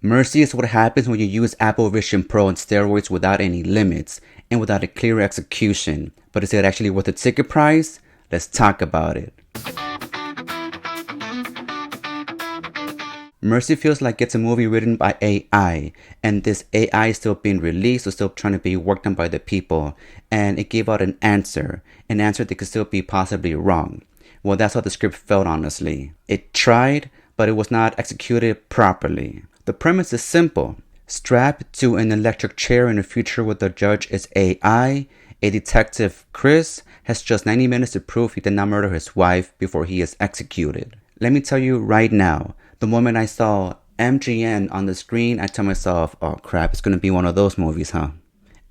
Mercy is what happens when you use Apple Vision Pro on steroids without any limits and without a clear execution. But is it actually worth the ticket price? Let's talk about it. Mercy feels like it's a movie written by AI, and this AI is still being released or still trying to be worked on by the people, and it gave out an answer that could still be possibly wrong. Well, that's how the script felt, honestly. It tried, but it was not executed properly. The premise is simple. Strapped to an electric chair in a future where the judge is AI, a detective, Chris, has just 90 minutes to prove he did not murder his wife before he is executed. Let me tell you right now, the moment I saw MGN on the screen, I told myself, oh crap, it's gonna be one of those movies, huh?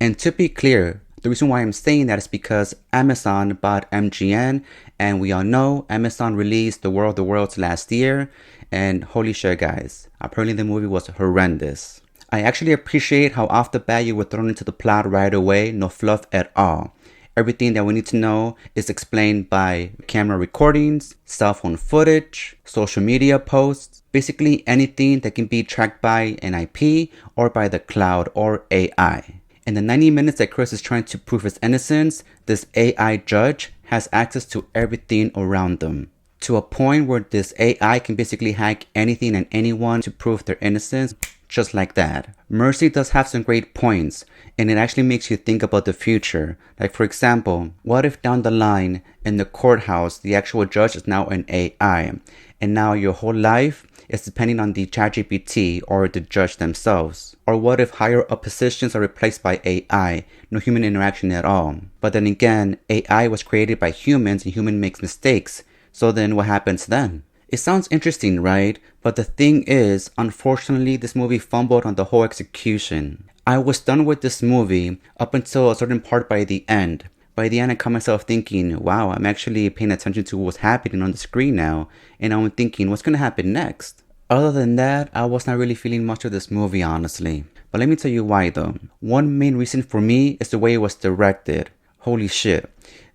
And to be clear, the reason why I'm saying that is because Amazon bought MGN, and we all know Amazon released The War of the Worlds last year, and holy shit guys, apparently the movie was horrendous. I actually appreciate how off the bat you were thrown into the plot right away, no fluff at all. Everything that we need to know is explained by camera recordings, cell phone footage, social media posts, basically anything that can be tracked by an IP or by the cloud or AI. In the 90 minutes that Chris is trying to prove his innocence, this AI judge has access to everything around them, to a point where this AI can basically hack anything and anyone to prove their innocence. Just like that. Mercy does have some great points, and it actually makes you think about the future. Like for example, what if down the line in the courthouse the actual judge is now an AI, and now your whole life is depending on the ChatGPT or the judge themselves? Or what if higher up positions are replaced by AI, no human interaction at all? But then again, AI was created by humans and human makes mistakes, so then what happens then? It sounds interesting, right? But the thing is, unfortunately, this movie fumbled on the whole execution. I was done with this movie up until a certain part by the end. By the end, I caught myself thinking, wow, I'm actually paying attention to what's happening on the screen now. And I'm thinking, what's going to happen next? Other than that, I was not really feeling much of this movie, honestly. But let me tell you why, though. One main reason for me is the way it was directed. Holy shit.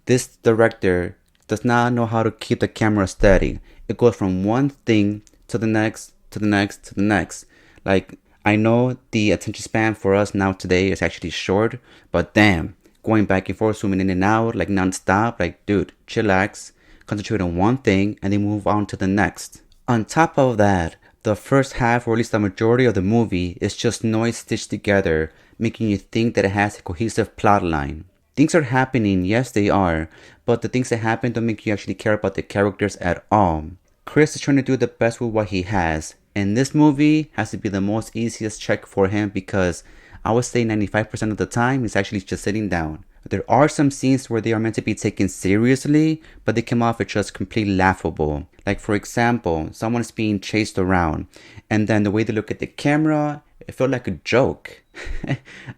This director does not know how to keep the camera steady. It goes from one thing to the next, to the next, to the next. Like, I know the attention span for us now today is actually short, but damn, going back and forth, zooming in and out, like non-stop, like, dude, chillax, concentrate on one thing, and then move on to the next. On top of that, the first half, or at least the majority of the movie, is just noise stitched together, making you think that it has a cohesive plot line. Things are happening, yes they are, but the things that happen don't make you actually care about the characters at all. Chris is trying to do the best with what he has, and this movie has to be the most easiest check for him because I would say 95% of the time he's actually just sitting down. There are some scenes where they are meant to be taken seriously, but they come off as just completely laughable. Like for example, someone is being chased around, and then the way they look at the camera, it felt like a joke.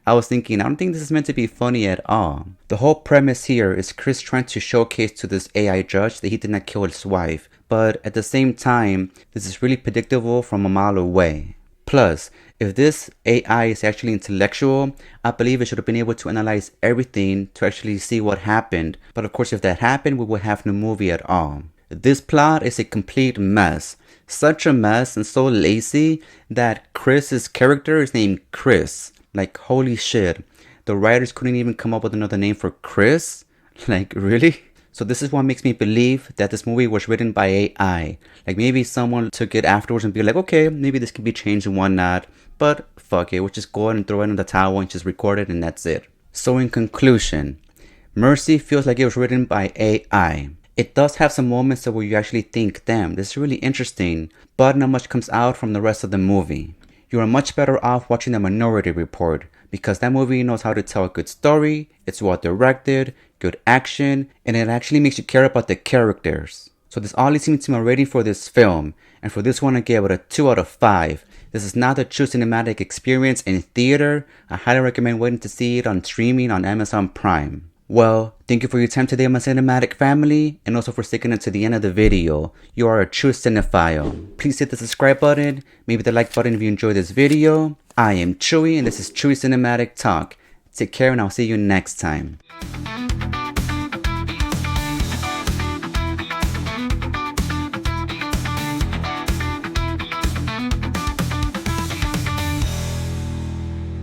I was thinking, I don't think this is meant to be funny at all. The whole premise here is Chris trying to showcase to this AI judge that he did not kill his wife, but at the same time, this is really predictable from a mile away. Plus, if this AI is actually intellectual, I believe it should have been able to analyze everything to actually see what happened. But of course, if that happened, we would have no movie at all. This plot is a complete mess. Such a mess and so lazy that Chris's character is named Chris. Like, holy shit. The writers couldn't even come up with another name for Chris? Like, really? So this is what makes me believe that this movie was written by AI. Like, maybe someone took it afterwards and be like, okay, maybe this can be changed and whatnot. But fuck it, we'll just go ahead and throw it in the towel and just record it and that's it. So in conclusion, Mercy feels like it was written by AI. It does have some moments where you actually think, damn, this is really interesting, but not much comes out from the rest of the movie. You are much better off watching The Minority Report, because that movie knows how to tell a good story, it's well directed, good action, and it actually makes you care about the characters. So this all leads me to my rating for this film, and for this one I gave it a 2 out of 5. This is not the true cinematic experience in theater. I highly recommend waiting to see it on streaming on Amazon Prime. Well, thank you for your time today, my cinematic family, and also for sticking it to the end of the video. You are a true cinephile. Please hit the subscribe button, maybe the like button if you enjoyed this video. I am Chuy, and this is Chuy Cinematic Talk. Take care, and I'll see you next time.